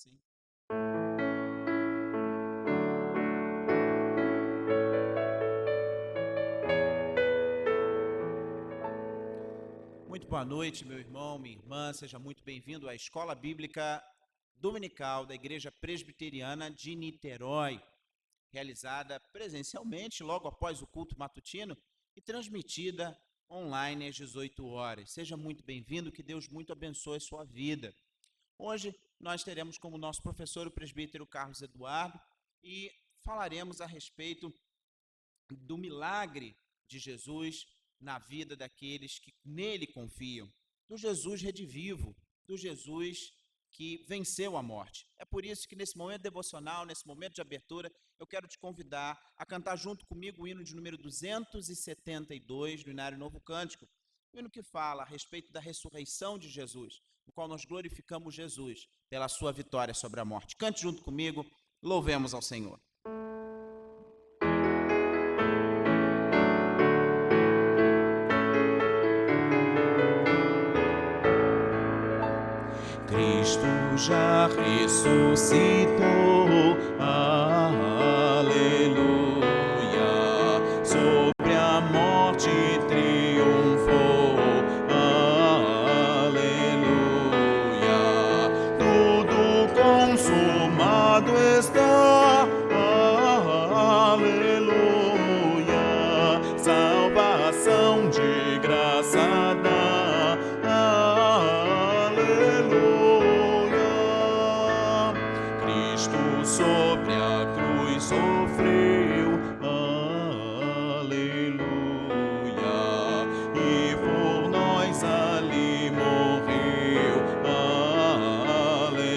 Sim. Muito boa noite, meu irmão, minha irmã. Seja muito bem-vindo à Escola Bíblica Dominical da Igreja Presbiteriana de Niterói, realizada presencialmente logo após o culto matutino e transmitida online às 18 horas. Seja muito bem-vindo, que Deus muito abençoe a sua vida. Hoje nós teremos como nosso professor o presbítero Carlos Eduardo e falaremos a respeito do milagre de Jesus na vida daqueles que nele confiam, do Jesus redivivo, do Jesus que venceu a morte. É por isso que nesse momento devocional, nesse momento de abertura, eu quero te convidar a cantar junto comigo o hino de número 272 do Inário Novo Cântico, o hino que fala a respeito da ressurreição de Jesus, no qual nós glorificamos Jesus pela sua vitória sobre a morte. Cante junto comigo, louvemos ao Senhor. Cristo já ressuscitou, aleluia, sobre a morte triunfou, aleluia, tudo consumado está, aleluia, salvação de graça dá, sobre a cruz sofreu, aleluia, e por nós ali morreu, aleluia,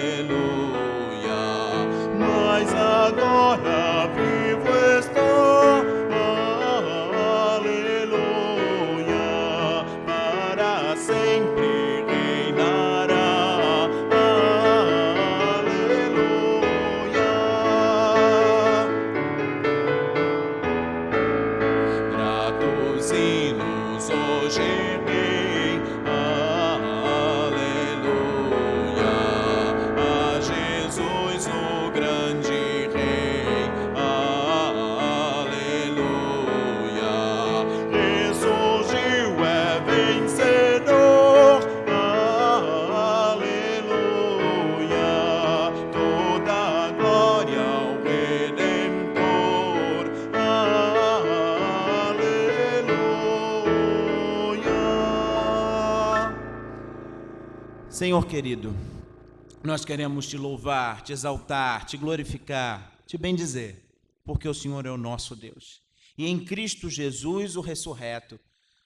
mas agora vivo está, aleluia, para sempre reinará, hinos hoje rei, aleluia, a Jesus o grande rei, aleluia, ressurgiu, é vencedor, aleluia, toda a glória ao Redentor, Senhor querido, nós queremos te louvar, te exaltar, te glorificar, te bendizer, porque o Senhor é o nosso Deus. E em Cristo Jesus, o ressurreto,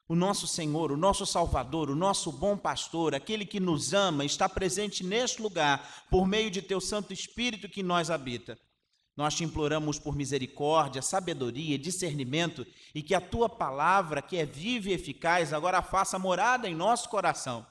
o nosso Senhor, o nosso Salvador, o nosso bom pastor, aquele que nos ama, está presente neste lugar, por meio de teu Santo Espírito que em nós habita. Nós te imploramos por misericórdia, sabedoria, discernimento e que a tua palavra, que é viva e eficaz, agora faça morada em nosso coração.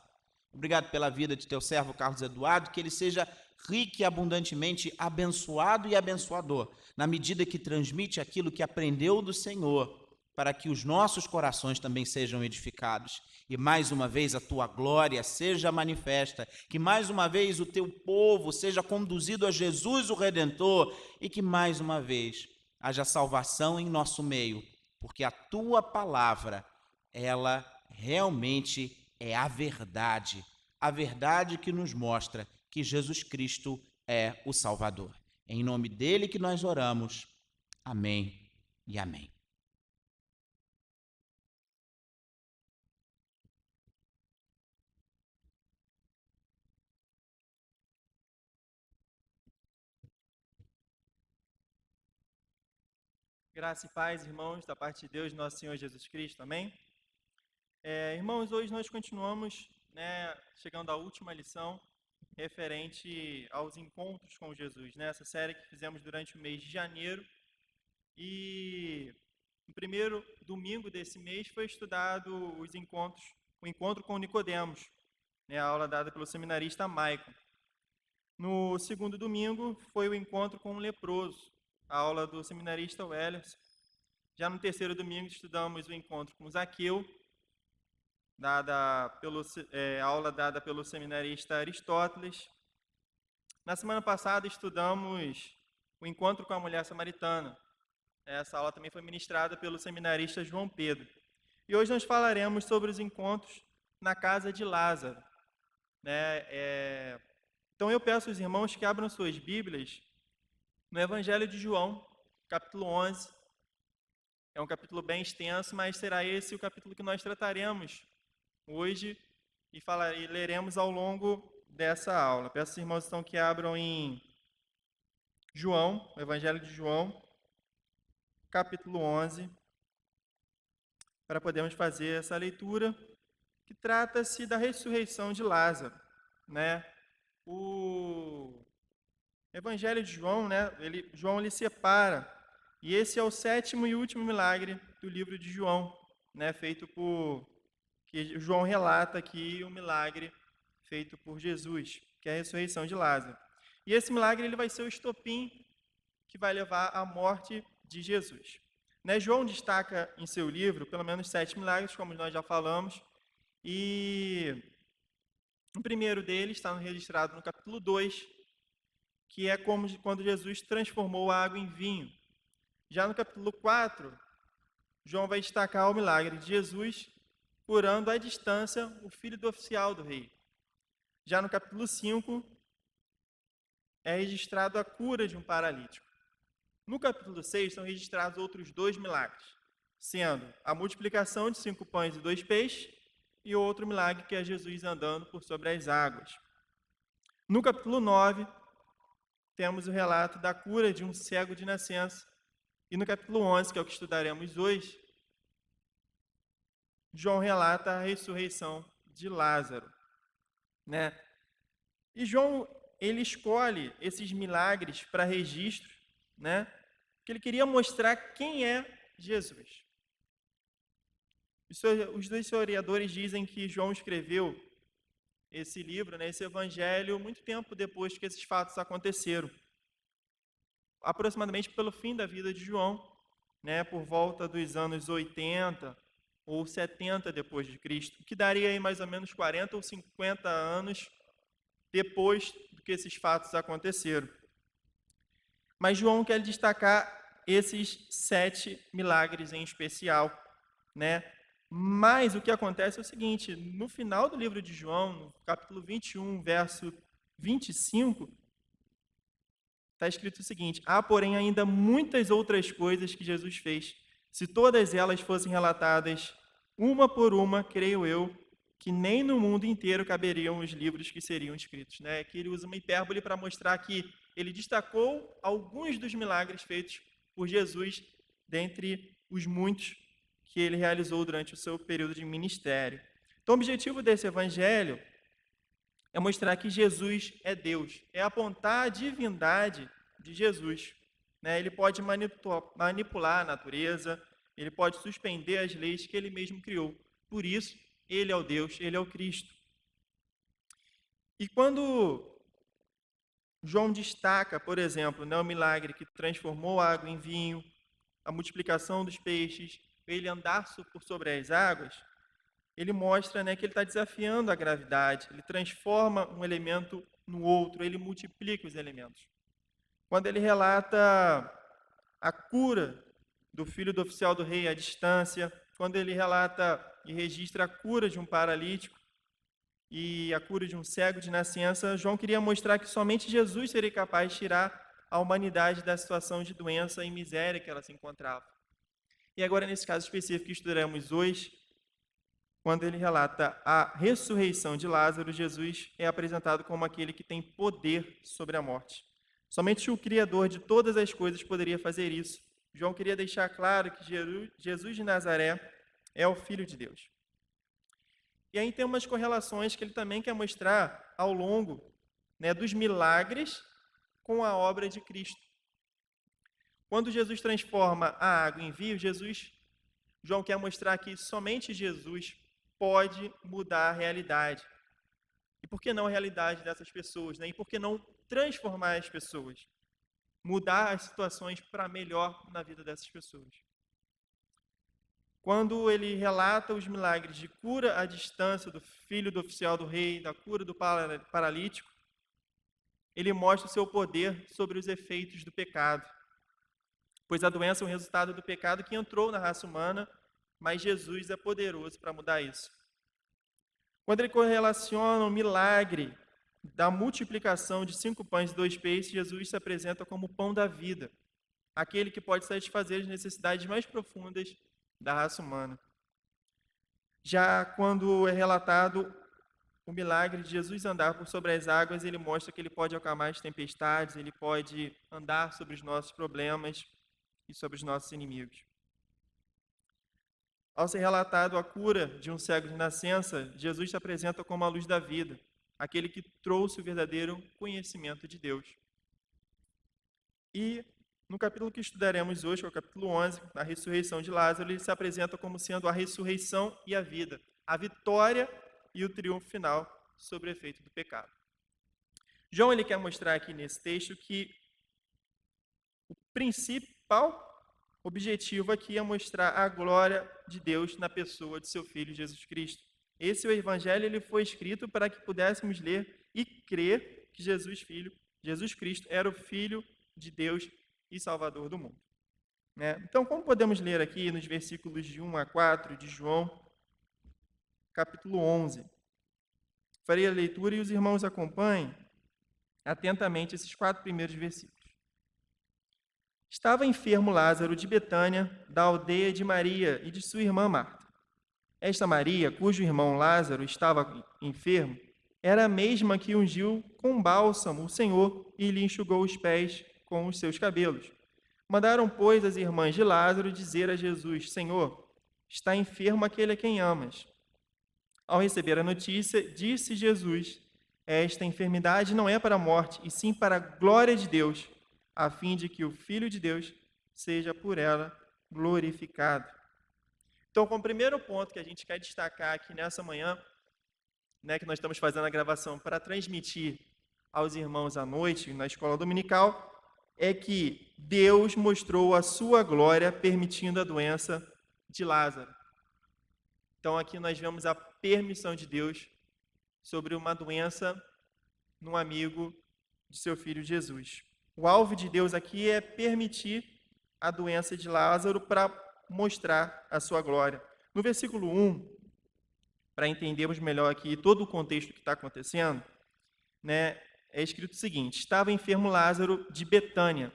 Obrigado pela vida de teu servo Carlos Eduardo, que ele seja rico e abundantemente abençoado e abençoador, na medida que transmite aquilo que aprendeu do Senhor, para que os nossos corações também sejam edificados. E mais uma vez a tua glória seja manifesta, que mais uma vez o teu povo seja conduzido a Jesus o Redentor e que mais uma vez haja salvação em nosso meio, porque a tua palavra, ela realmente é a verdade que nos mostra que Jesus Cristo é o Salvador. Em nome dele que nós oramos. Amém e amém. Graça e paz, irmãos, da parte de Deus, nosso Senhor Jesus Cristo, amém? Irmãos, hoje nós continuamos, chegando à última lição referente aos encontros com Jesus, essa série que fizemos durante o mês de janeiro. E no primeiro domingo desse mês foi estudado o encontro com Nicodemos, a aula dada pelo seminarista Maicon. No segundo domingo foi o encontro com o leproso, a aula do seminarista Wellers. Já no terceiro domingo estudamos o encontro com Zaqueu, aula dada pelo seminarista Aristóteles. Na semana passada estudamos o encontro com a mulher samaritana. Essa aula também foi ministrada pelo seminarista João Pedro. E hoje nós falaremos sobre os encontros na casa de Lázaro, né? Então eu peço aos irmãos que abram suas Bíblias no Evangelho de João, capítulo 11. É um capítulo bem extenso, mas será esse o capítulo que nós trataremos hoje e leremos ao longo dessa aula. Peço aos irmãos então que abram em João, o Evangelho de João, capítulo 11, para podermos fazer essa leitura que trata-se da ressurreição de Lázaro, né? O Evangelho de João, né? João ele separa, e esse é o sétimo e último milagre do livro de João, né? Que João relata aqui o milagre feito por Jesus, que é a ressurreição de Lázaro. E esse milagre ele vai ser o estopim que vai levar à morte de Jesus. Né? João destaca em seu livro pelo menos 7 milagres, como nós já falamos, e o primeiro deles está registrado no capítulo 2, que é quando Jesus transformou a água em vinho. Já no capítulo 4, João vai destacar o milagre de Jesus curando à distância o filho do oficial do rei. Já no capítulo 5, é registrado a cura de um paralítico. No capítulo 6, são registrados outros 2 milagres, sendo a multiplicação de 5 pães e 2 peixes e outro milagre que é Jesus andando por sobre as águas. No capítulo 9, temos o relato da cura de um cego de nascença. E no capítulo 11, que é o que estudaremos hoje, João relata a ressurreição de Lázaro, né? E João, ele escolhe esses milagres para registro, né? Porque ele queria mostrar quem é Jesus. Os dois historiadores dizem que João escreveu esse livro, né, esse evangelho, muito tempo depois que esses fatos aconteceram. Aproximadamente pelo fim da vida de João, né, por volta dos anos 80 ou 70 depois de Cristo, que daria aí mais ou menos 40 ou 50 anos depois do que esses fatos aconteceram. Mas João quer destacar esses 7 milagres em especial, né? Mas o que acontece é o seguinte, no final do livro de João, no capítulo 21, verso 25, está escrito o seguinte: há, porém, ainda muitas outras coisas que Jesus fez. Se todas elas fossem relatadas uma por uma, creio eu, que nem no mundo inteiro caberiam os livros que seriam escritos, né? Que ele usa uma hipérbole para mostrar que ele destacou alguns dos milagres feitos por Jesus dentre os muitos que ele realizou durante o seu período de ministério. Então, o objetivo desse evangelho é mostrar que Jesus é Deus, é apontar a divindade de Jesus, né? Ele pode manipular a natureza, ele pode suspender as leis que ele mesmo criou. Por isso, ele é o Deus, ele é o Cristo. E quando João destaca, por exemplo, né, o milagre que transformou a água em vinho, a multiplicação dos peixes, ele andar por sobre as águas, ele mostra, né, que ele está desafiando a gravidade, ele transforma um elemento no outro, ele multiplica os elementos. Quando ele relata a cura do filho do oficial do rei à distância, quando ele relata e registra a cura de um paralítico e a cura de um cego de nascença, João queria mostrar que somente Jesus seria capaz de tirar a humanidade da situação de doença e miséria que ela se encontrava. E agora, nesse caso específico que estudaremos hoje, quando ele relata a ressurreição de Lázaro, Jesus é apresentado como aquele que tem poder sobre a morte. Somente o Criador de todas as coisas poderia fazer isso. João queria deixar claro que Jesus de Nazaré é o Filho de Deus. E aí tem umas correlações que ele também quer mostrar ao longo, né, dos milagres com a obra de Cristo. Quando Jesus transforma a água em vinho, João quer mostrar que somente Jesus pode mudar a realidade. E por que não a realidade dessas pessoas, né? E por que não transformar as pessoas? Mudar as situações para melhor na vida dessas pessoas. Quando ele relata os milagres de cura à distância do filho do oficial do rei, da cura do paralítico, ele mostra o seu poder sobre os efeitos do pecado. Pois a doença é um resultado do pecado que entrou na raça humana, mas Jesus é poderoso para mudar isso. Quando ele correlaciona o milagre da multiplicação de 5 pães e 2 peixes, Jesus se apresenta como o pão da vida, aquele que pode satisfazer as necessidades mais profundas da raça humana. Já quando é relatado o milagre de Jesus andar por sobre as águas, ele mostra que ele pode acalmar as tempestades, ele pode andar sobre os nossos problemas e sobre os nossos inimigos. Ao ser relatado a cura de um cego de nascença, Jesus se apresenta como a luz da vida, aquele que trouxe o verdadeiro conhecimento de Deus. E no capítulo que estudaremos hoje, que é o capítulo 11, a ressurreição de Lázaro, ele se apresenta como sendo a ressurreição e a vida, a vitória e o triunfo final sobre o efeito do pecado. João ele quer mostrar aqui nesse texto que o principal objetivo aqui é mostrar a glória de Deus na pessoa de seu Filho Jesus Cristo. Esse o Evangelho ele foi escrito para que pudéssemos ler e crer que Jesus Cristo, era o Filho de Deus e Salvador do mundo. Então, como podemos ler aqui nos versículos de 1 a 4 de João, capítulo 11. Farei a leitura e os irmãos acompanhem atentamente esses 4 primeiros versículos. Estava enfermo Lázaro de Betânia, da aldeia de Maria e de sua irmã Marta. Esta Maria, cujo irmão Lázaro estava enfermo, era a mesma que ungiu com bálsamo o Senhor e lhe enxugou os pés com os seus cabelos. Mandaram, pois, as irmãs de Lázaro dizer a Jesus: Senhor, está enfermo aquele a quem amas. Ao receber a notícia, disse Jesus: esta enfermidade não é para a morte, e sim para a glória de Deus, a fim de que o Filho de Deus seja por ela glorificado. Então, como primeiro ponto que a gente quer destacar aqui nessa manhã, que nós estamos fazendo a gravação para transmitir aos irmãos à noite, na escola dominical, é que Deus mostrou a sua glória permitindo a doença de Lázaro. Então, aqui nós vemos a permissão de Deus sobre uma doença num amigo de seu filho Jesus. O alvo de Deus aqui é permitir a doença de Lázaro para mostrar a sua glória. No versículo 1, para entendermos melhor aqui todo o contexto que está acontecendo, é escrito o seguinte: estava enfermo Lázaro de Betânia.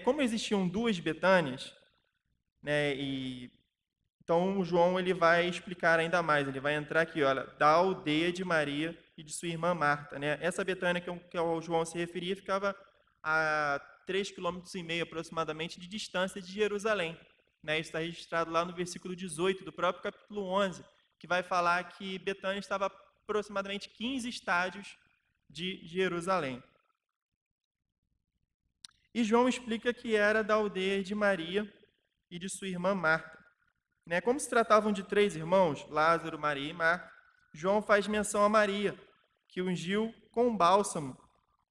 Como existiam 2 Betânias, então João ele vai explicar ainda mais. Ele vai entrar aqui, olha, da aldeia de Maria e de sua irmã Marta. Essa Betânia que o João se referia ficava a 3,5 km aproximadamente de distância de Jerusalém. Isso está registrado lá no versículo 18 do próprio capítulo 11, que vai falar que Betânia estava aproximadamente 15 estádios de Jerusalém. E João explica que era da aldeia de Maria e de sua irmã Marta. Como se tratavam de 3 irmãos, Lázaro, Maria e Marta, João faz menção a Maria, que ungiu com bálsamo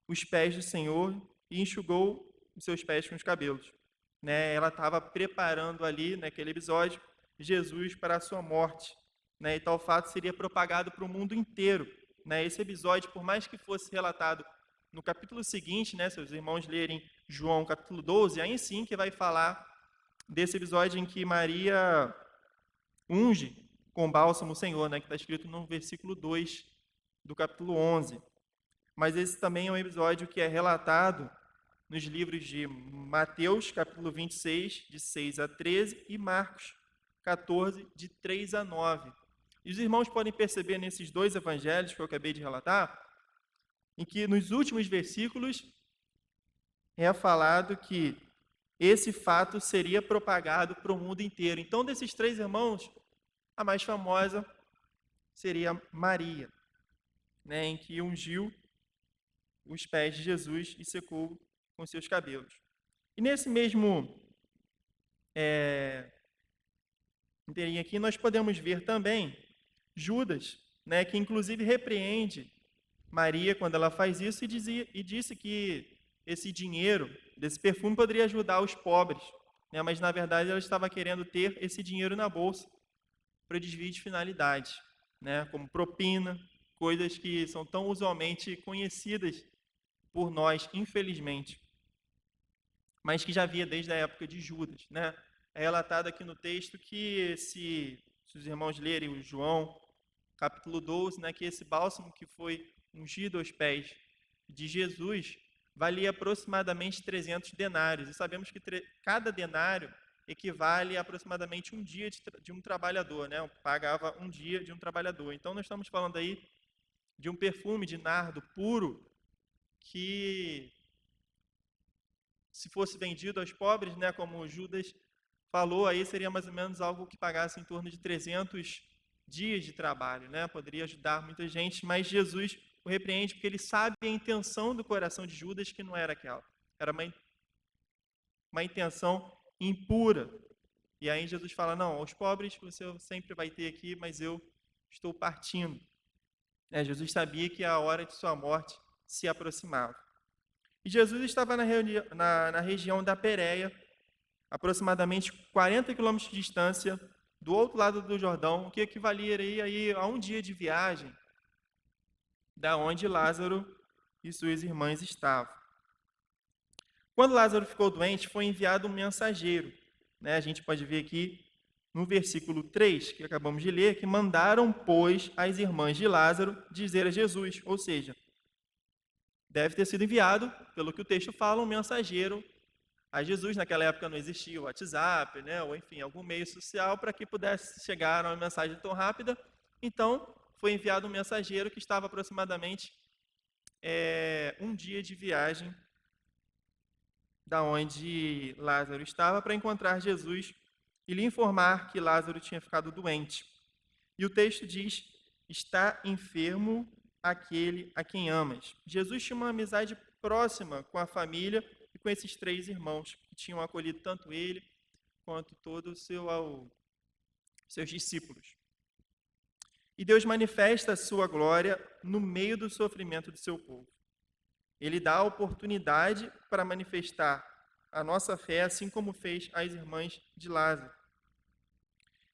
os pés do Senhor e enxugou os seus pés com os cabelos. Ela estava preparando ali, naquele episódio, Jesus para a sua morte. E tal fato seria propagado para o mundo inteiro. Esse episódio, por mais que fosse relatado no capítulo seguinte, se os irmãos lerem João capítulo 12, aí sim que vai falar desse episódio em que Maria unge com bálsamo o Senhor, que está escrito no versículo 2 do capítulo 11. Mas esse também é um episódio que é relatado nos livros de Mateus, capítulo 26, de 6 a 13, e Marcos, 14, de 3 a 9. E os irmãos podem perceber nesses 2 evangelhos que eu acabei de relatar, em que nos últimos versículos é falado que esse fato seria propagado para o mundo inteiro. Então, desses 3 irmãos, a mais famosa seria Maria, em que ungiu os pés de Jesus e secou com seus cabelos. E nesse mesmo inteirinho aqui, nós podemos ver também Judas, que inclusive repreende Maria quando ela faz isso e disse que esse dinheiro, desse perfume, poderia ajudar os pobres, mas na verdade ela estava querendo ter esse dinheiro na bolsa para desvio de finalidade, como propina, coisas que são tão usualmente conhecidas por nós, infelizmente, mas que já havia desde a época de Judas, né? É relatado aqui no texto que, se os irmãos lerem o João, capítulo 12, né, que esse bálsamo que foi ungido aos pés de Jesus valia aproximadamente 300 denários. E sabemos que cada denário equivale a aproximadamente um dia de um trabalhador, né? Pagava um dia de um trabalhador. Então, nós estamos falando aí de um perfume de nardo puro que, se fosse vendido aos pobres, né, como Judas falou, aí seria mais ou menos algo que pagasse em torno de 300 dias de trabalho, né? Poderia ajudar muita gente, mas Jesus o repreende porque ele sabe a intenção do coração de Judas, que não era aquela. Era uma intenção impura. E aí Jesus fala, não, aos pobres você sempre vai ter aqui, mas eu estou partindo. Jesus sabia que a hora de sua morte se aproximava. E Jesus estava na região da Pérea, aproximadamente 40 quilômetros de distância, do outro lado do Jordão, o que equivalia aí a um dia de viagem da onde Lázaro e suas irmãs estavam. Quando Lázaro ficou doente, foi enviado um mensageiro. A gente pode ver aqui no versículo 3, que acabamos de ler, que mandaram, pois, as irmãs de Lázaro dizer a Jesus, ou seja, deve ter sido enviado, pelo que o texto fala, um mensageiro a Jesus. Naquela época não existia o WhatsApp, ou enfim, algum meio social para que pudesse chegar uma mensagem tão rápida. Então, foi enviado um mensageiro que estava aproximadamente um dia de viagem da onde Lázaro estava, para encontrar Jesus e lhe informar que Lázaro tinha ficado doente. E o texto diz, está enfermo aquele a quem amas. Jesus tinha uma amizade próxima com a família e com esses 3 irmãos, que tinham acolhido tanto ele quanto todos os seus discípulos. E Deus manifesta a sua glória no meio do sofrimento do seu povo. Ele dá a oportunidade para manifestar a nossa fé, assim como fez as irmãs de Lázaro.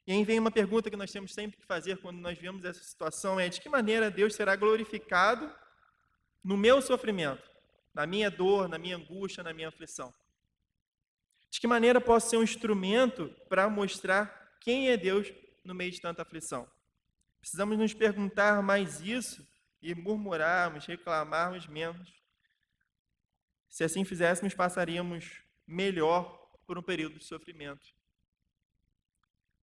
E aí vem uma pergunta que nós temos sempre que fazer quando nós vemos essa situação, de que maneira Deus será glorificado no meu sofrimento, na minha dor, na minha angústia, na minha aflição? De que maneira posso ser um instrumento para mostrar quem é Deus no meio de tanta aflição? Precisamos nos perguntar mais isso e murmurarmos, reclamarmos menos. Se assim fizéssemos, passaríamos melhor por um período de sofrimento.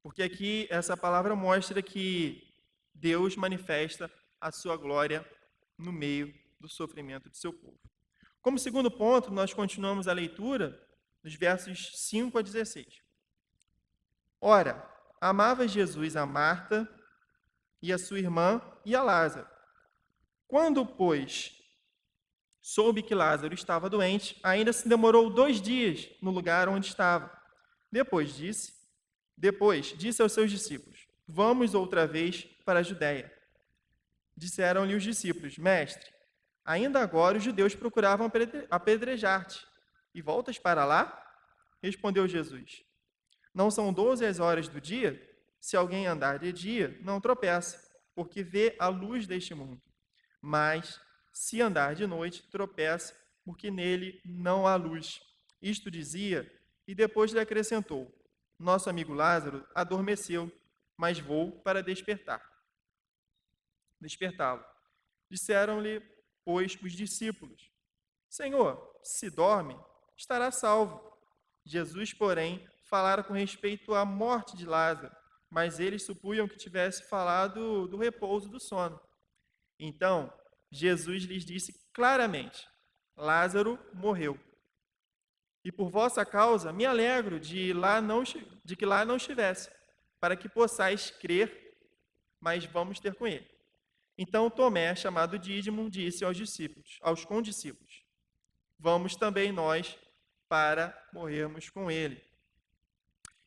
Porque aqui essa palavra mostra que Deus manifesta a sua glória no meio do sofrimento de seu povo. Como segundo ponto, nós continuamos a leitura nos versos 5 a 16. Ora, amava Jesus a Marta e a sua irmã e a Lázaro. Quando, pois, soube que Lázaro estava doente, ainda se demorou 2 dias no lugar onde estava. Depois disse aos seus discípulos, vamos outra vez para a Judéia. Disseram-lhe os discípulos, mestre, ainda agora os judeus procuravam apedrejar-te, e voltas para lá? Respondeu Jesus, não são 12 as horas do dia? Se alguém andar de dia, não tropeça, porque vê a luz deste mundo. Mas, se andar de noite, tropeça, porque nele não há luz. Isto dizia, e depois lhe acrescentou, nosso amigo Lázaro adormeceu, mas vou para despertá-lo. Disseram-lhe, pois, os discípulos, Senhor, se dorme, estará salvo. Jesus, porém, falara com respeito à morte de Lázaro, mas eles supunham que tivesse falado do repouso do sono. Então, Jesus lhes disse claramente, Lázaro morreu. E por vossa causa me alegro de que lá não estivesse, para que possais crer, mas vamos ter com ele. Então Tomé, chamado Dídimo, disse aos condiscípulos, vamos também nós para morrermos com ele.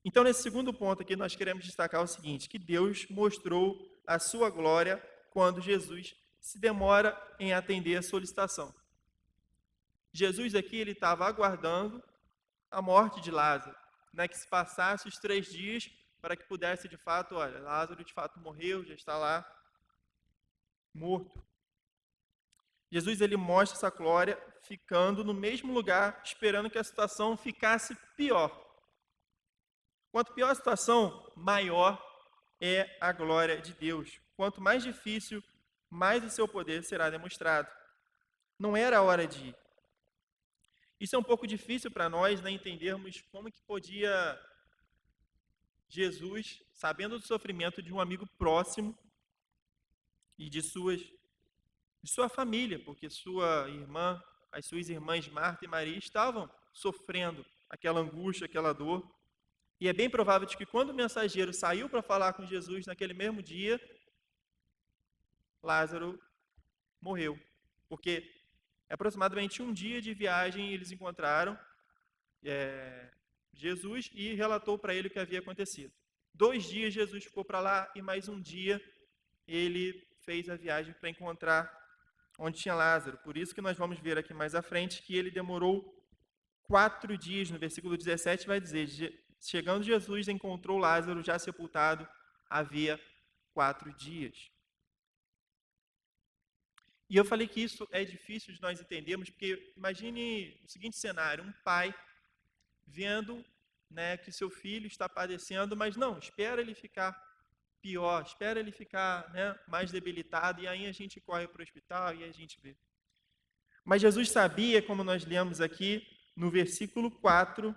Então, nesse segundo ponto aqui, nós queremos destacar o seguinte, que Deus mostrou a sua glória quando Jesus se demora em atender a solicitação. Jesus aqui, ele estava aguardando a morte de Lázaro, que se passasse os 3 dias para que pudesse, de fato, Lázaro de fato morreu, já está lá morto. Jesus ele mostra essa glória ficando no mesmo lugar, esperando que a situação ficasse pior. Quanto pior a situação, maior é a glória de Deus. Quanto mais difícil, mais o seu poder será demonstrado. Não era a hora de ir. Isso é um pouco difícil para nós, né, entendermos como que podia Jesus, sabendo do sofrimento de um amigo próximo e de sua família, porque as suas irmãs Marta e Maria estavam sofrendo aquela angústia, aquela dor. E é bem provável de que quando o mensageiro saiu para falar com Jesus naquele mesmo dia, Lázaro morreu. Porque aproximadamente um dia de viagem eles encontraram Jesus e relatou para ele o que havia acontecido. 2 dias Jesus ficou para lá e mais um dia ele fez a viagem para encontrar onde tinha Lázaro. Por isso que nós vamos ver aqui mais à frente que ele demorou 4 dias. No versículo 17 vai dizer: chegando Jesus, encontrou Lázaro já sepultado havia 4 dias. E eu falei que isso é difícil de nós entendermos, porque imagine o seguinte cenário: um pai vendo, né, que seu filho está padecendo, mas não, espera ele ficar pior, espera ele ficar, né, mais debilitado, e aí a gente corre para o hospital e a gente vê. Mas Jesus sabia, como nós lemos aqui no versículo 4,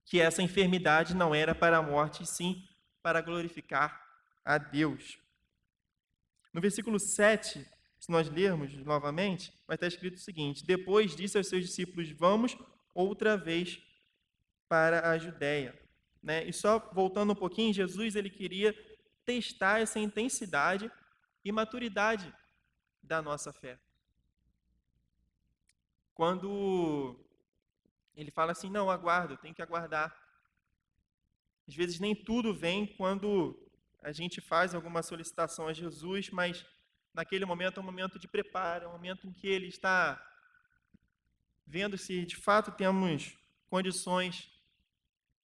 que essa enfermidade não era para a morte, sim para glorificar a Deus. No versículo 7, se nós lermos novamente, vai estar escrito o seguinte: depois disse aos seus discípulos: vamos outra vez para a Judéia. Né? E só voltando um pouquinho, Jesus ele queria testar essa intensidade e maturidade da nossa fé. Quando ele fala assim, não, aguardo, tem que aguardar. Às vezes nem tudo vem quando a gente faz alguma solicitação a Jesus, mas naquele momento é um momento de preparo, é um momento em que ele está vendo se de fato temos condições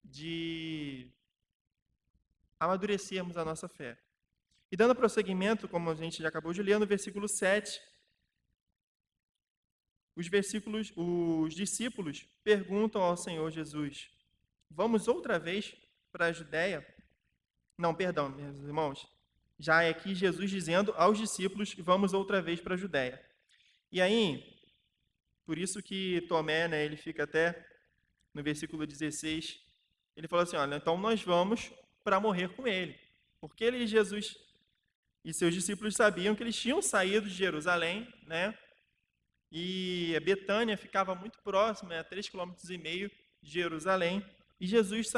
de amadurecermos a nossa fé. E dando prosseguimento, como a gente já acabou de ler, no versículo 7, os discípulos perguntam ao Senhor Jesus: vamos outra vez para a Judéia? Não, perdão, meus irmãos. Já é aqui Jesus dizendo aos discípulos: vamos outra vez para a Judéia. E aí, por isso que Tomé, né, ele fica até no versículo 16, ele falou assim, olha, então nós vamos para morrer com ele. Porque Jesus e seus discípulos sabiam que eles tinham saído de Jerusalém, né? E Betânia ficava muito próxima, a 3,5 km de Jerusalém. E Jesus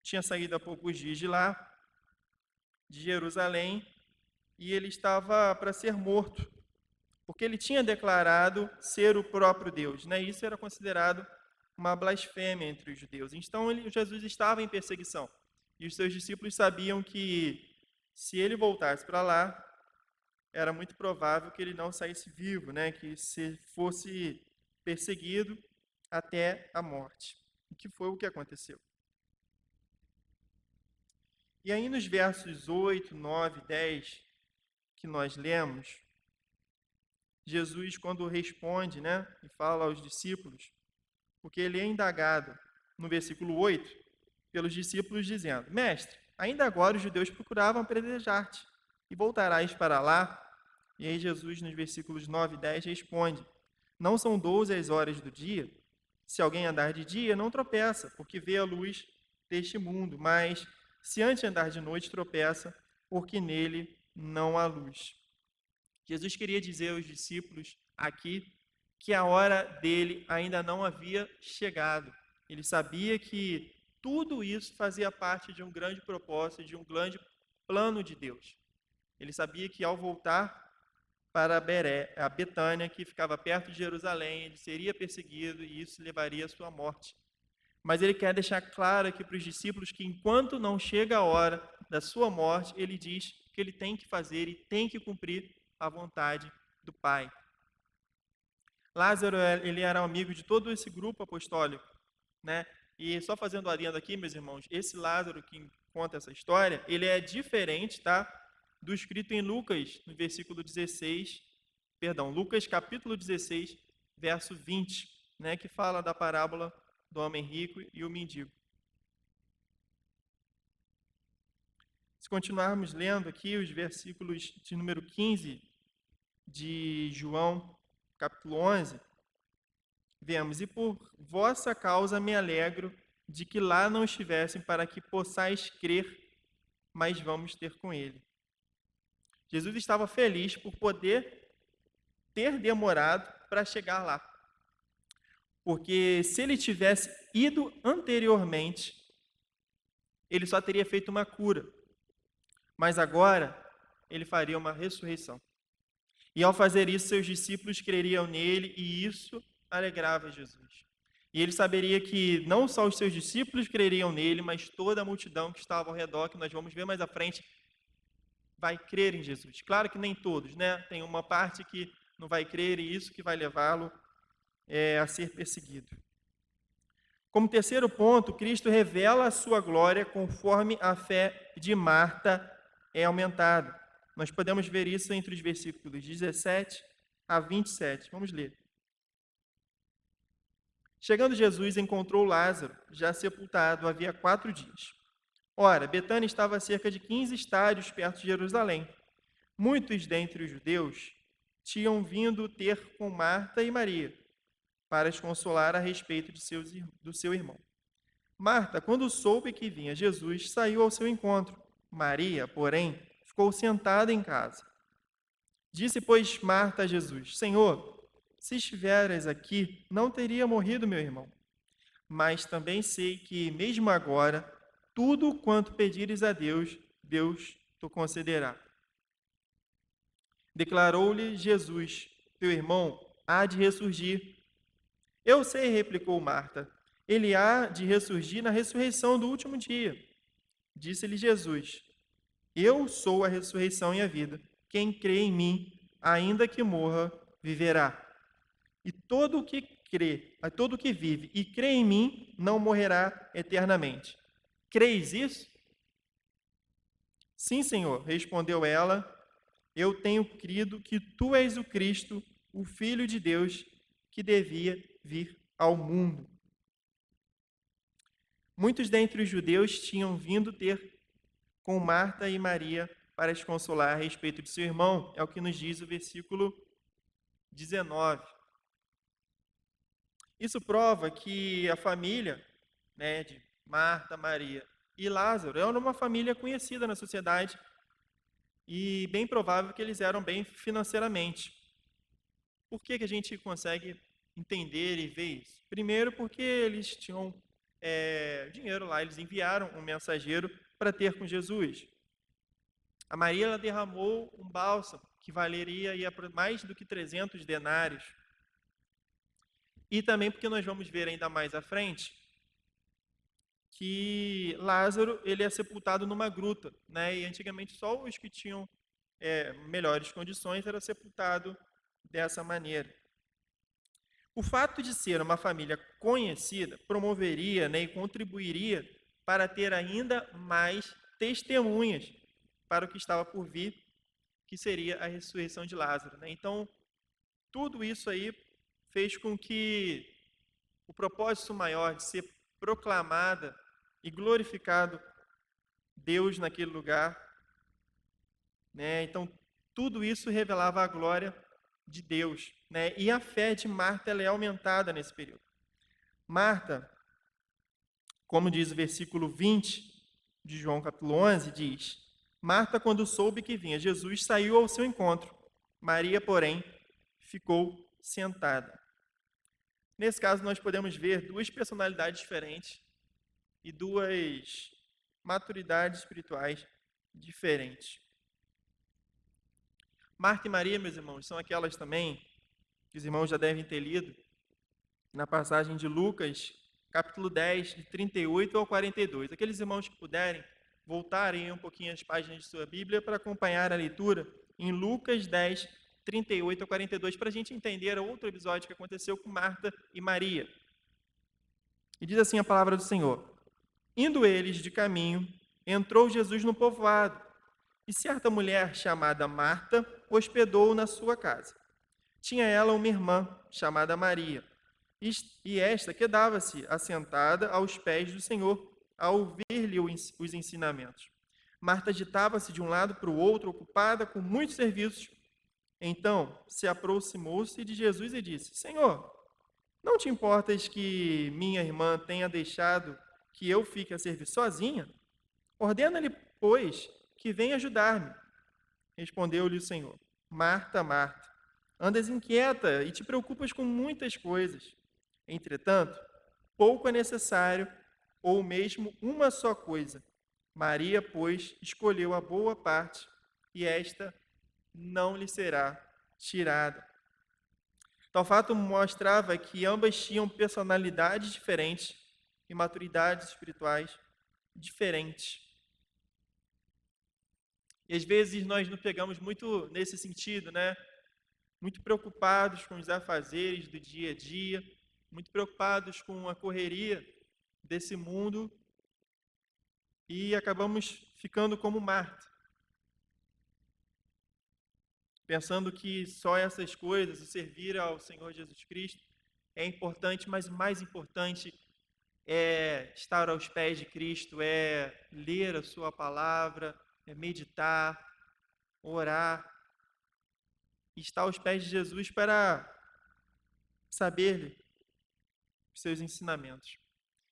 tinha saído há poucos dias de lá, de Jerusalém, e ele estava para ser morto, porque ele tinha declarado ser o próprio Deus, né? Isso era considerado uma blasfêmia entre os judeus. Então Jesus estava em perseguição, e os seus discípulos sabiam que se ele voltasse para lá, era muito provável que ele não saísse vivo, né? Que se fosse perseguido até a morte, o que foi o que aconteceu. E aí nos versos 8, 9, 10, que nós lemos, Jesus, quando responde, né, e fala aos discípulos, porque ele é indagado no versículo 8, pelos discípulos dizendo, mestre, ainda agora os judeus procuravam apedrejar-te, e voltarás para lá? E aí Jesus, nos versículos 9 e 10, responde, não são 12 as horas do dia? Se alguém andar de dia, não tropeça, porque vê a luz deste mundo, mas se antes andar de noite, tropeça, porque nele não há luz. Jesus queria dizer aos discípulos aqui que a hora dele ainda não havia chegado. Ele sabia que tudo isso fazia parte de um grande propósito, de um grande plano de Deus. Ele sabia que ao voltar para a Betânia, que ficava perto de Jerusalém, ele seria perseguido e isso levaria à sua morte. Mas ele quer deixar claro aqui para os discípulos que enquanto não chega a hora da sua morte, ele diz que ele tem que fazer e tem que cumprir a vontade do Pai. Lázaro, ele era um amigo de todo esse grupo apostólico, né? E só fazendo adendo aqui, meus irmãos, esse Lázaro que conta essa história, ele é diferente, tá? Do escrito em Lucas, no versículo 16, Lucas capítulo 16, verso 20, né, que fala da parábola do homem rico e o mendigo. Se continuarmos lendo aqui os versículos de número 15 de João, capítulo 11, vemos: E por vossa causa me alegro de que lá não estivessem, para que possais crer, mas vamos ter com ele. Jesus estava feliz por poder ter demorado para chegar lá. Porque se ele tivesse ido anteriormente, ele só teria feito uma cura. Mas agora, ele faria uma ressurreição. E ao fazer isso, seus discípulos creriam nele, e isso alegrava Jesus. E ele saberia que não só os seus discípulos creriam nele, mas toda a multidão que estava ao redor, que nós vamos ver mais à frente, vai crer em Jesus. Claro que nem todos, né? Tem uma parte que não vai crer, e isso que vai levá-lo a ser perseguido. Como terceiro ponto, Cristo revela a sua glória conforme a fé de Marta é aumentada. Nós podemos ver isso entre os versículos 17 a 27. Vamos ler. Chegando Jesus, encontrou Lázaro, já sepultado havia 4 dias. Ora, Betânia estava a cerca de 15 estádios perto de Jerusalém. Muitos dentre os judeus tinham vindo ter com Marta e Maria, para as consolar a respeito do seu irmão. Marta, quando soube que vinha Jesus, saiu ao seu encontro. Maria, porém, ficou sentada em casa. Disse, pois, Marta a Jesus: Senhor, se estiveras aqui, não teria morrido meu irmão. Mas também sei que, mesmo agora, tudo quanto pedires a Deus, Deus te concederá. Declarou-lhe Jesus: Teu irmão há de ressurgir. Eu sei, replicou Marta, ele há de ressurgir na ressurreição do último dia. Disse-lhe Jesus: Eu sou a ressurreição e a vida. Quem crê em mim, ainda que morra, viverá. E todo o que vive e crê em mim, não morrerá eternamente. Creis isso? Sim, Senhor, respondeu ela. Eu tenho crido que tu és o Cristo, o Filho de Deus, que devia vir ao mundo. Muitos dentre os judeus tinham vindo ter com Marta e Maria para as consolar a respeito de seu irmão. É o que nos diz o versículo 19. Isso prova que a família, né, de Marta, Maria e Lázaro era uma família conhecida na sociedade e bem provável que eles eram bem financeiramente. Por que a gente consegue entender e ver isso? Primeiro, porque eles tinham dinheiro lá, eles enviaram um mensageiro para ter com Jesus. A Maria ela derramou um bálsamo que valeria mais do que 300 denários. E também porque nós vamos ver ainda mais à frente que Lázaro ele é sepultado numa gruta, né? E antigamente só os que tinham melhores condições era sepultado dessa maneira. O fato de ser uma família conhecida promoveria, né, e contribuiria para ter ainda mais testemunhas para o que estava por vir, que seria a ressurreição de Lázaro, né? Então, tudo isso aí fez com que o propósito maior de ser proclamada e glorificado Deus naquele lugar, né? Então, tudo isso revelava a glória de Deus, né? E a fé de Marta ela é aumentada nesse período. Marta, como diz o versículo 20 de João capítulo 11, diz: Marta, quando soube que vinha Jesus, saiu ao seu encontro. Maria, porém, ficou sentada. Nesse caso, nós podemos ver duas personalidades diferentes e duas maturidades espirituais diferentes. Marta e Maria, meus irmãos, são aquelas também que os irmãos já devem ter lido na passagem de Lucas, capítulo 10, de 38 ao 42. Aqueles irmãos que puderem voltarem um pouquinho as páginas de sua Bíblia para acompanhar a leitura em Lucas 10, 38 a 42, para a gente entender outro episódio que aconteceu com Marta e Maria. E diz assim a palavra do Senhor: Indo eles de caminho, entrou Jesus no povoado, e certa mulher chamada Marta hospedou-o na sua casa. Tinha ela uma irmã, chamada Maria, e esta quedava-se assentada aos pés do Senhor, a ouvir-lhe os ensinamentos. Marta agitava-se de um lado para o outro, ocupada com muitos serviços. Então se aproximou-se de Jesus e disse: Senhor, não te importas que minha irmã tenha deixado que eu fique a servir sozinha? Ordena-lhe, pois, que venha ajudar-me. Respondeu-lhe o Senhor: Marta, Marta, andas inquieta e te preocupas com muitas coisas. Entretanto, pouco é necessário, ou mesmo uma só coisa. Maria, pois, escolheu a boa parte, e esta não lhe será tirada. Tal fato mostrava que ambas tinham personalidades diferentes e maturidades espirituais diferentes. E às vezes nós nos pegamos muito nesse sentido, né? Muito preocupados com os afazeres do dia a dia, muito preocupados com a correria desse mundo e acabamos ficando como Marta, pensando que só essas coisas, o servir ao Senhor Jesus Cristo, é importante, mas o mais importante é estar aos pés de Cristo, é ler a sua palavra, é meditar, orar, estar aos pés de Jesus para saber os seus ensinamentos.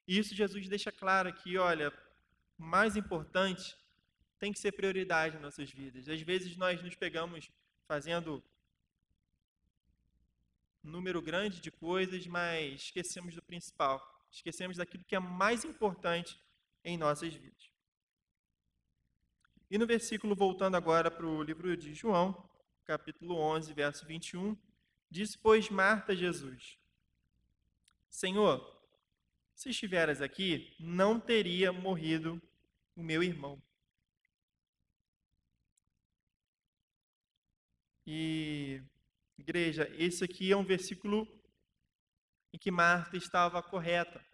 E isso Jesus deixa claro aqui, olha, o mais importante tem que ser prioridade em nossas vidas. Às vezes nós nos pegamos fazendo um número grande de coisas, mas esquecemos do principal. Esquecemos daquilo que é mais importante em nossas vidas. E no versículo, voltando agora para o livro de João, capítulo 11, verso 21, disse, pois, Marta a Jesus: Senhor, se estiveras aqui, não teria morrido o meu irmão. E, igreja, esse aqui é um versículo em que Marta estava correta.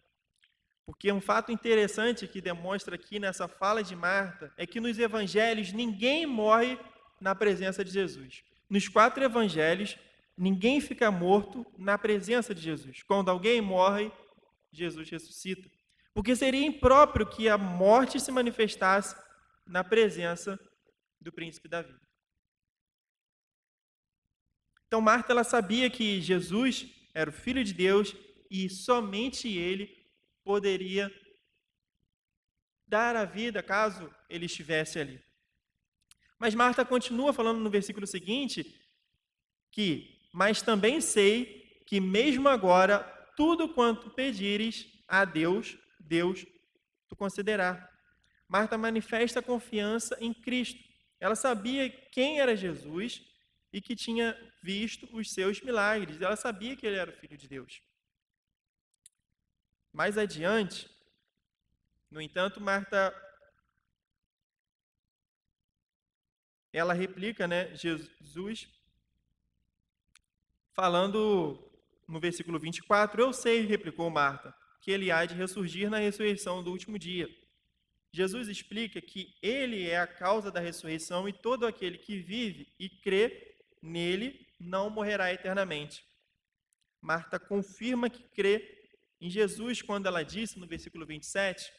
Porque um fato interessante que demonstra aqui nessa fala de Marta é que nos evangelhos ninguém morre na presença de Jesus. Nos 4 evangelhos, ninguém fica morto na presença de Jesus. Quando alguém morre, Jesus ressuscita. Porque seria impróprio que a morte se manifestasse na presença do príncipe Davi. Então Marta, ela sabia que Jesus era o Filho de Deus e somente ele poderia dar a vida caso ele estivesse ali. Mas Marta continua falando no versículo seguinte mas também sei que mesmo agora tudo quanto pedires a Deus, Deus te concederá. Marta manifesta confiança em Cristo. Ela sabia quem era Jesus e que tinha visto os seus milagres. Ela sabia que ele era o Filho de Deus. Mais adiante, no entanto, Marta, ela replica, Jesus, falando no versículo 24, eu sei, replicou Marta, que ele há de ressurgir na ressurreição do último dia. Jesus explica que ele é a causa da ressurreição e todo aquele que vive e crê nele não morrerá eternamente. Marta confirma que crê em Jesus quando ela disse no versículo 27,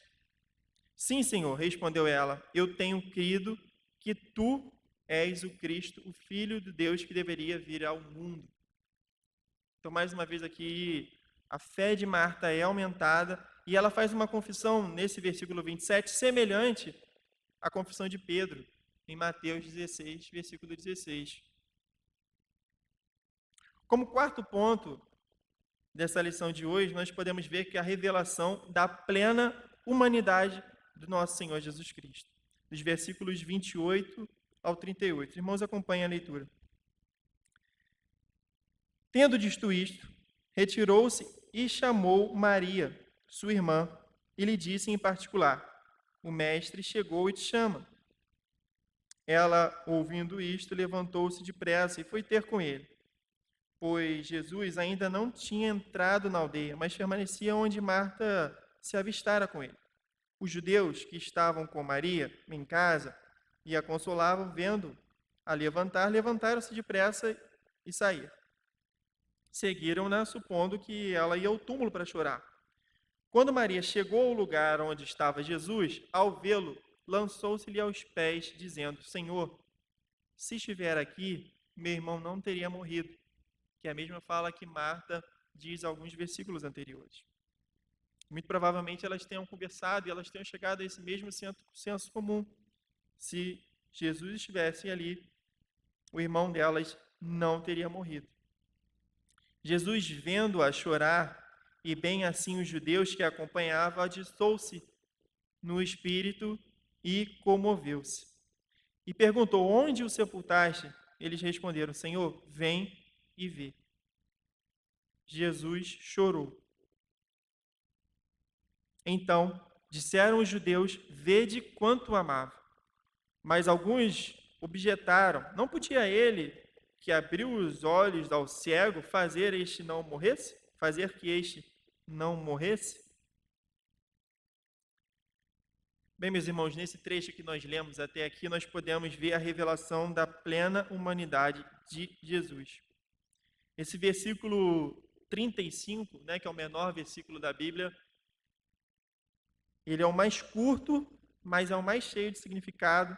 sim, Senhor, respondeu ela, eu tenho crido que tu és o Cristo, o Filho de Deus que deveria vir ao mundo. Então, mais uma vez aqui, a fé de Marta é aumentada e ela faz uma confissão nesse versículo 27, semelhante à confissão de Pedro, em Mateus 16, versículo 16. Como quarto ponto dessa lição de hoje, nós podemos ver que a revelação da plena humanidade do nosso Senhor Jesus Cristo. Dos versículos 28 ao 38. Irmãos, acompanhem a leitura. Tendo dito isto, retirou-se e chamou Maria, sua irmã, e lhe disse em particular, o mestre chegou e te chama. Ela, ouvindo isto, levantou-se depressa e foi ter com ele, pois Jesus ainda não tinha entrado na aldeia, mas permanecia onde Marta se avistara com ele. Os judeus que estavam com Maria em casa e a consolavam, vendo-a levantar, levantaram-se depressa e saíram. seguiram-na, supondo que ela ia ao túmulo para chorar. Quando Maria chegou ao lugar onde estava Jesus, ao vê-lo, lançou-se-lhe aos pés, dizendo: Senhor, se estiver aqui, meu irmão não teria morrido. Que é a mesma fala que Marta diz alguns versículos anteriores. Muito provavelmente elas tenham conversado e elas tenham chegado a esse mesmo senso comum. Se Jesus estivesse ali, o irmão delas não teria morrido. Jesus, vendo-a chorar, e bem assim os judeus que a acompanhavam, adiçou-se no espírito e comoveu-se. E perguntou: onde o sepultaste? Eles responderam: Senhor, vem e vê. Jesus chorou. Então disseram os judeus: vede quanto amava. Mas alguns objetaram: não podia ele, que abriu os olhos ao cego, fazer que este não morresse? Bem, meus irmãos, nesse trecho que nós lemos até aqui, nós podemos ver a revelação da plena humanidade de Jesus. Esse versículo 35, né, que é o menor versículo da Bíblia, ele é o mais curto, mas é o mais cheio de significado,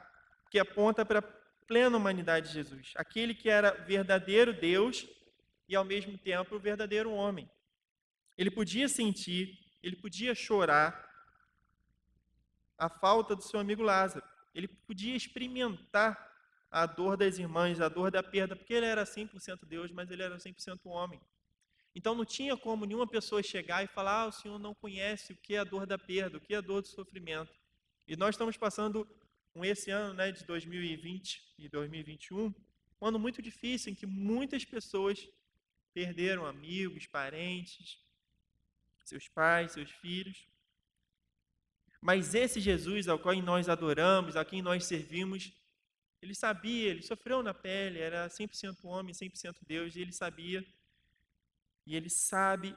que aponta para a plena humanidade de Jesus. Aquele que era verdadeiro Deus e, ao mesmo tempo, o verdadeiro homem. Ele podia sentir, ele podia chorar a falta do seu amigo Lázaro. Ele podia experimentar a dor das irmãs, a dor da perda, porque ele era 100% Deus, mas ele era 100% homem. Então não tinha como nenhuma pessoa chegar e falar: o Senhor não conhece o que é a dor da perda, o que é a dor do sofrimento. E nós estamos passando esse ano, né, de 2020 e 2021, um ano muito difícil, em que muitas pessoas perderam amigos, parentes, seus pais, seus filhos. Mas esse Jesus ao qual nós adoramos, a quem nós servimos, ele sabia, ele sofreu na pele, era 100% homem, 100% Deus, e ele sabia, e ele sabe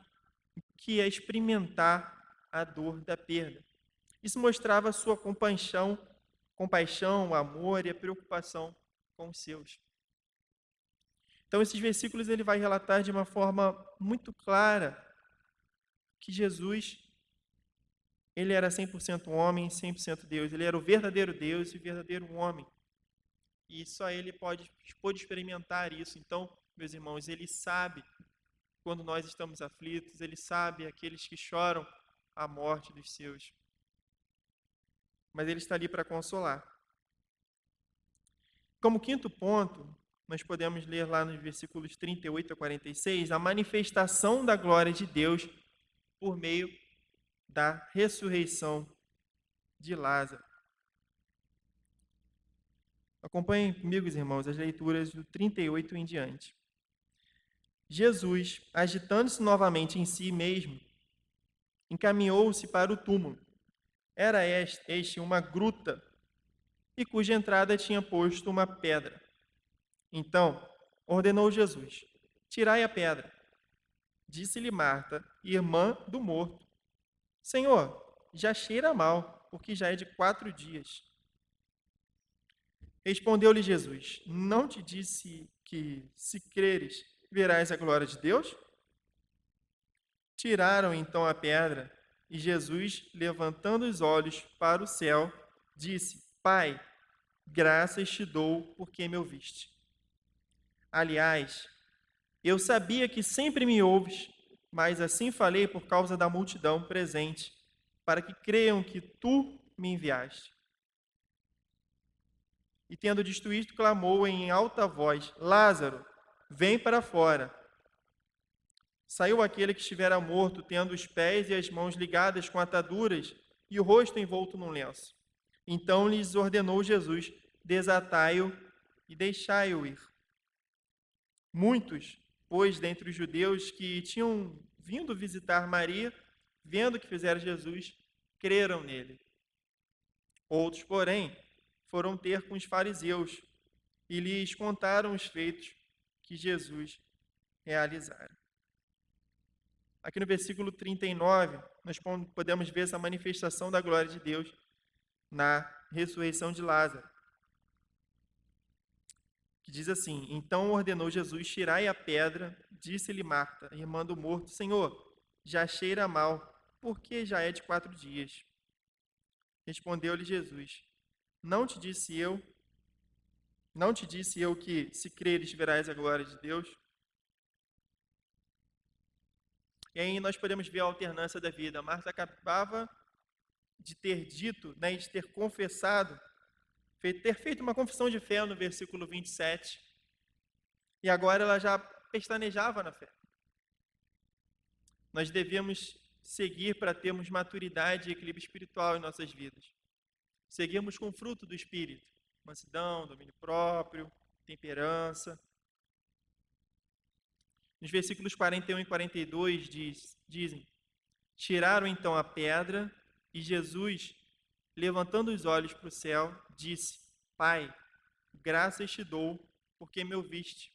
o que é experimentar a dor da perda. Isso mostrava a sua compaixão, o amor e a preocupação com os seus. Então, esses versículos ele vai relatar de uma forma muito clara que Jesus, ele era 100% homem e 100% Deus. Ele era o verdadeiro Deus e o verdadeiro homem. E só ele pôde experimentar isso. Então, meus irmãos, ele sabe quando nós estamos aflitos, ele sabe aqueles que choram a morte dos seus. Mas ele está ali para consolar. Como quinto ponto, nós podemos ler lá nos versículos 38 a 46, a manifestação da glória de Deus por meio da ressurreição de Lázaro. Acompanhem comigo, irmãos, as leituras do 38 em diante. Jesus, agitando-se novamente em si mesmo, encaminhou-se para o túmulo. Era este uma gruta, e cuja entrada tinha posto uma pedra. Então, ordenou Jesus: tirai a pedra. Disse-lhe Marta, irmã do morto: Senhor, já cheira mal, porque já é de 4 dias. Respondeu-lhe Jesus: não te disse que, se creres, verás a glória de Deus? Tiraram então a pedra, e Jesus, levantando os olhos para o céu, disse: Pai, graças te dou porque me ouviste. Aliás, eu sabia que sempre me ouves, mas assim falei por causa da multidão presente, para que creiam que tu me enviaste. E tendo dito isto, clamou em alta voz: Lázaro, vem para fora. Saiu aquele que estivera morto, tendo os pés e as mãos ligadas com ataduras e o rosto envolto num lenço. Então lhes ordenou Jesus: desatai-o e deixai-o ir. Muitos, pois, dentre os judeus que tinham vindo visitar Maria, vendo o que fizera Jesus, creram nele. Outros, porém, foram ter com os fariseus e lhes contaram os feitos que Jesus realizara. Aqui no versículo 39, nós podemos ver essa manifestação da glória de Deus na ressurreição de Lázaro. que diz assim: Então ordenou Jesus: tirai a pedra. Disse-lhe Marta, irmã do morto: Senhor, já cheira mal, porque já é de 4 dias. Respondeu-lhe Jesus: Não te disse eu que, se creres, verás a glória de Deus? E aí nós podemos ver a alternância da vida. Marta acabava de ter dito, né, de ter confessado, ter feito uma confissão de fé no versículo 27, e agora ela já pestanejava na fé. Nós devemos seguir para termos maturidade e equilíbrio espiritual em nossas vidas. Seguirmos com o fruto do Espírito: mansidão, domínio próprio, temperança. Nos versículos 41 e 42 dizem: Tiraram então a pedra, e Jesus, levantando os olhos para o céu, disse: Pai, graças te dou, porque me ouviste.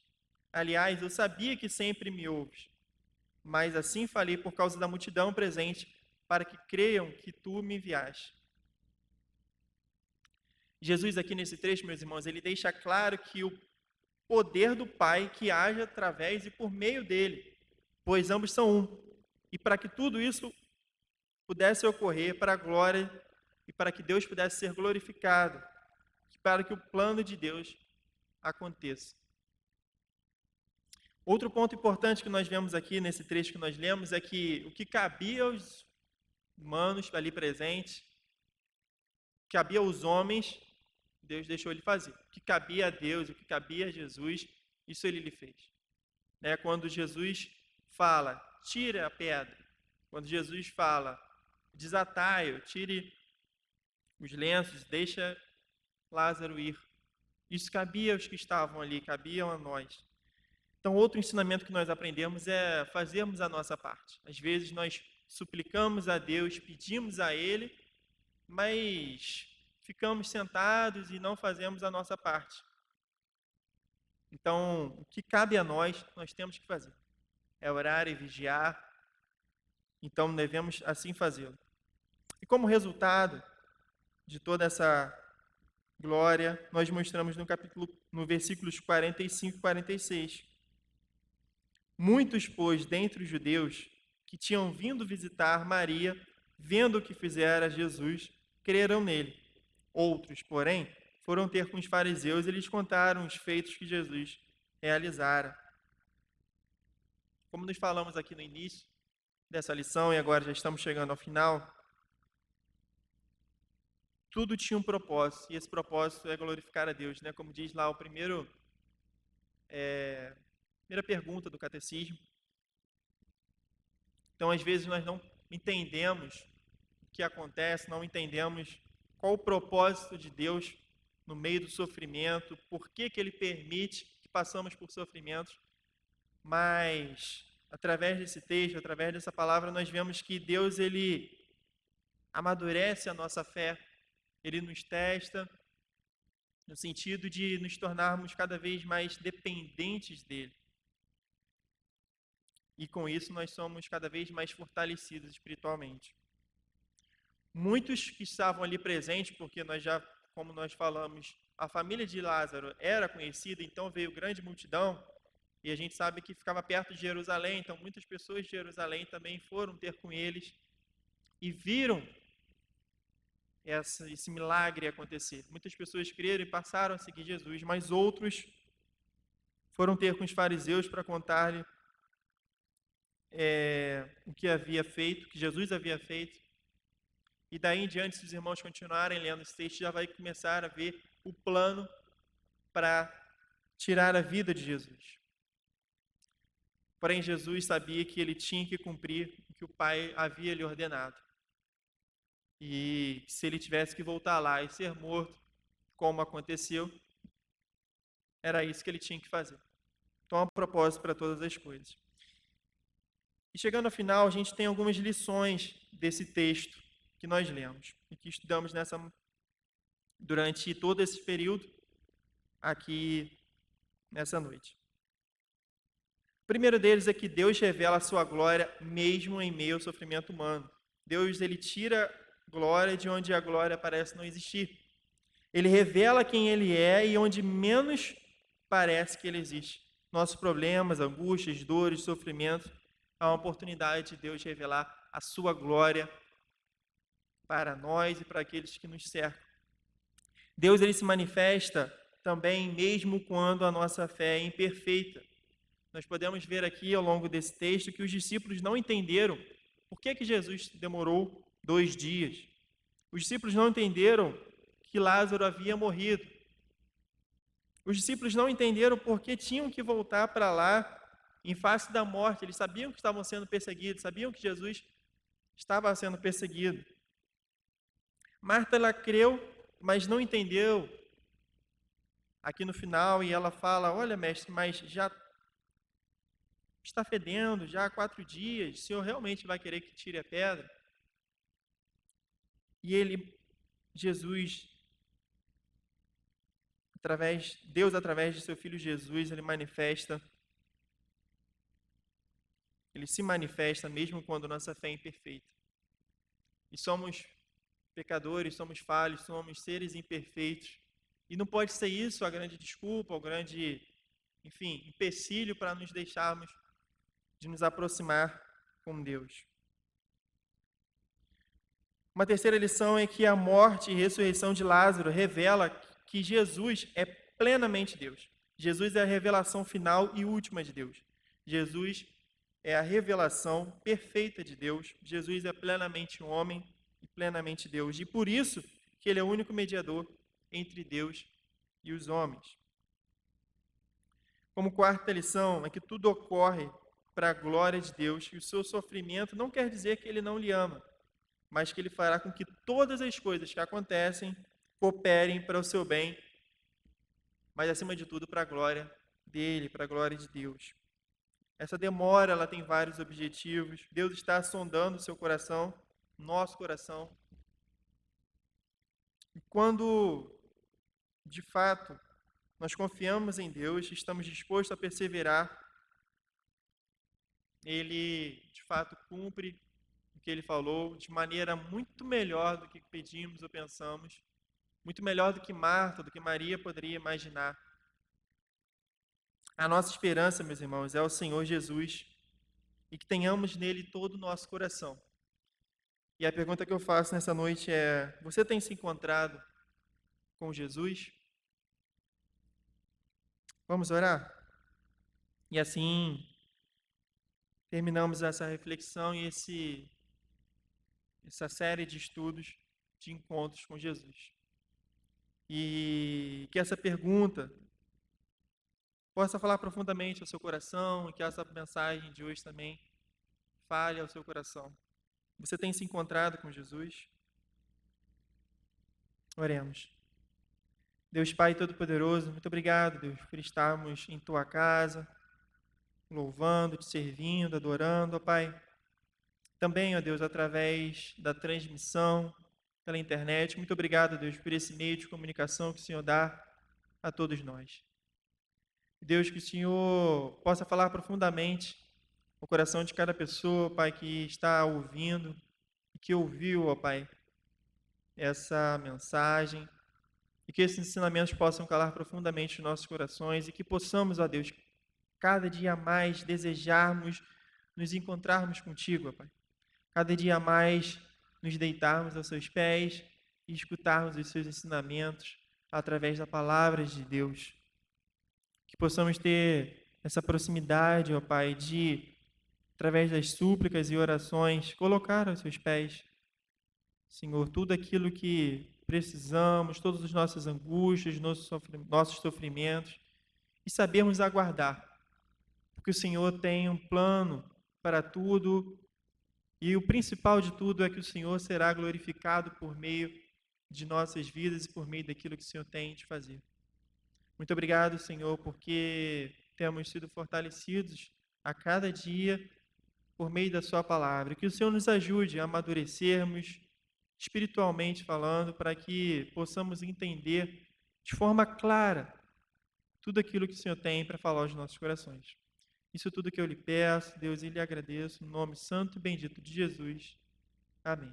Aliás, eu sabia que sempre me ouves, mas assim falei por causa da multidão presente, para que creiam que tu me enviaste. Jesus aqui nesse trecho, meus irmãos, ele deixa claro que o poder do Pai que age através e por meio dele, pois ambos são um. E para que tudo isso pudesse ocorrer para a glória e para que Deus pudesse ser glorificado, para que o plano de Deus aconteça. Outro ponto importante que nós vemos aqui nesse trecho que nós lemos é que o que cabia aos humanos ali presentes, cabia aos homens, Deus deixou ele fazer. O que cabia a Deus, o que cabia a Jesus, isso ele lhe fez. Né? Quando Jesus fala, tira a pedra. Quando Jesus fala, desatai-o, tire os lenços, deixa Lázaro ir. Isso cabia aos que estavam ali, cabia a nós. Então, outro ensinamento que nós aprendemos é fazermos a nossa parte. Às vezes nós suplicamos a Deus, pedimos a Ele, mas ficamos sentados e não fazemos a nossa parte. Então, o que cabe a nós, nós temos que fazer. É orar e vigiar. Então, devemos assim fazê-lo. E como resultado de toda essa glória, nós mostramos no versículos 45 e 46. Muitos, pois, dentre os judeus que tinham vindo visitar Maria, vendo o que fizera Jesus, creram nele. Outros, porém, foram ter com os fariseus e lhes contaram os feitos que Jesus realizara. Como nos falamos aqui no início dessa lição, e agora já estamos chegando ao final, tudo tinha um propósito, e esse propósito é glorificar a Deus, né? Como diz lá o primeira pergunta do catecismo. Então, às vezes, nós não entendemos o que acontece, não entendemos qual o propósito de Deus no meio do sofrimento, por que Ele permite que passamos por sofrimentos, mas, através desse texto, através dessa palavra, nós vemos que Deus, Ele amadurece a nossa fé, Ele nos testa, no sentido de nos tornarmos cada vez mais dependentes dEle. E com isso nós somos cada vez mais fortalecidos espiritualmente. Muitos que estavam ali presentes, porque como nós falamos, a família de Lázaro era conhecida, então veio grande multidão, e a gente sabe que ficava perto de Jerusalém, então muitas pessoas de Jerusalém também foram ter com eles e viram esse milagre acontecer. Muitas pessoas creram e passaram a seguir Jesus, mas outros foram ter com os fariseus para contar-lhe o que havia feito, que Jesus havia feito. E daí em diante, se os irmãos continuarem lendo esse texto, já vai começar a ver o plano para tirar a vida de Jesus. Porém, Jesus sabia que ele tinha que cumprir o que o Pai havia lhe ordenado. E se ele tivesse que voltar lá e ser morto, como aconteceu, era isso que ele tinha que fazer. Então, há um propósito para todas as coisas. E chegando ao final, a gente tem algumas lições desse texto que nós lemos e que estudamos durante todo esse período aqui nessa noite. O primeiro deles é que Deus revela a sua glória mesmo em meio ao sofrimento humano. Deus, ele tira glória de onde a glória parece não existir. Ele revela quem ele é e onde menos parece que ele existe. Nossos problemas, angústias, dores, sofrimentos, há uma oportunidade de Deus revelar a sua glória para nós e para aqueles que nos cercam. Deus ele se manifesta também mesmo quando a nossa fé é imperfeita. Nós podemos ver aqui ao longo desse texto que os discípulos não entenderam por que Jesus demorou 2 dias. Os discípulos não entenderam que Lázaro havia morrido. Os discípulos não entenderam por que tinham que voltar para lá em face da morte. Eles sabiam que estavam sendo perseguidos, sabiam que Jesus estava sendo perseguido. Marta, ela creu, mas não entendeu. Aqui no final, e ela fala, olha, mestre, mas já está fedendo, já há 4 dias, o Senhor realmente vai querer que tire a pedra? E Jesus, Deus através de seu Filho Jesus, ele se manifesta mesmo quando nossa fé é imperfeita. E somos pecadores, somos falhos, somos seres imperfeitos. E não pode ser isso a grande desculpa, o grande, empecilho para nos deixarmos de nos aproximar com Deus. Uma terceira lição é que a morte e ressurreição de Lázaro revela que Jesus é plenamente Deus. Jesus é a revelação final e última de Deus. Jesus é a revelação perfeita de Deus. Jesus é plenamente homem e plenamente Deus. E por isso que ele é o único mediador entre Deus e os homens. Como quarta lição, é que tudo ocorre para a glória de Deus, e o seu sofrimento não quer dizer que ele não lhe ama, mas que ele fará com que todas as coisas que acontecem cooperem para o seu bem, mas acima de tudo para a glória dele, para a glória de Deus. Essa demora, ela tem vários objetivos. Deus está sondando o seu coração, nosso coração. E quando, de fato, nós confiamos em Deus, estamos dispostos a perseverar, Ele, de fato, cumpre o que Ele falou de maneira muito melhor do que pedimos ou pensamos, muito melhor do que Marta, do que Maria poderia imaginar. A nossa esperança, meus irmãos, é o Senhor Jesus e que tenhamos nele todo o nosso coração. E a pergunta que eu faço nessa noite é: você tem se encontrado com Jesus? Vamos orar? E assim terminamos essa reflexão e essa série de estudos, de encontros com Jesus. E que essa pergunta possa falar profundamente ao seu coração e que essa mensagem de hoje também fale ao seu coração. Você tem se encontrado com Jesus? Oremos. Deus Pai Todo-Poderoso, muito obrigado, Deus, por estarmos em Tua casa, louvando, Te servindo, adorando, ó Pai. Também, ó Deus, através da transmissão pela internet. Muito obrigado, Deus, por esse meio de comunicação que o Senhor dá a todos nós. Deus, que o Senhor possa falar profundamente no coração de cada pessoa, Pai, que está ouvindo e que ouviu, ó Pai, essa mensagem, e que esses ensinamentos possam calar profundamente nos nossos corações e que possamos, ó Deus, cada dia mais desejarmos nos encontrarmos contigo, ó Pai. Cada dia mais nos deitarmos aos seus pés e escutarmos os seus ensinamentos através da palavra de Deus. Que possamos ter essa proximidade, ó Pai, de, através das súplicas e orações, colocar aos seus pés, Senhor, tudo aquilo que precisamos, todas as nossas angústias, nossos sofrimentos, e sabermos aguardar, porque o Senhor tem um plano para tudo, e o principal de tudo é que o Senhor será glorificado por meio de nossas vidas e por meio daquilo que o Senhor tem de fazer. Muito obrigado, Senhor, porque temos sido fortalecidos a cada dia por meio da sua palavra. Que o Senhor nos ajude a amadurecermos, espiritualmente falando, para que possamos entender de forma clara tudo aquilo que o Senhor tem para falar aos nossos corações. Isso tudo que eu lhe peço, Deus, e lhe agradeço, no nome santo e bendito de Jesus. Amém.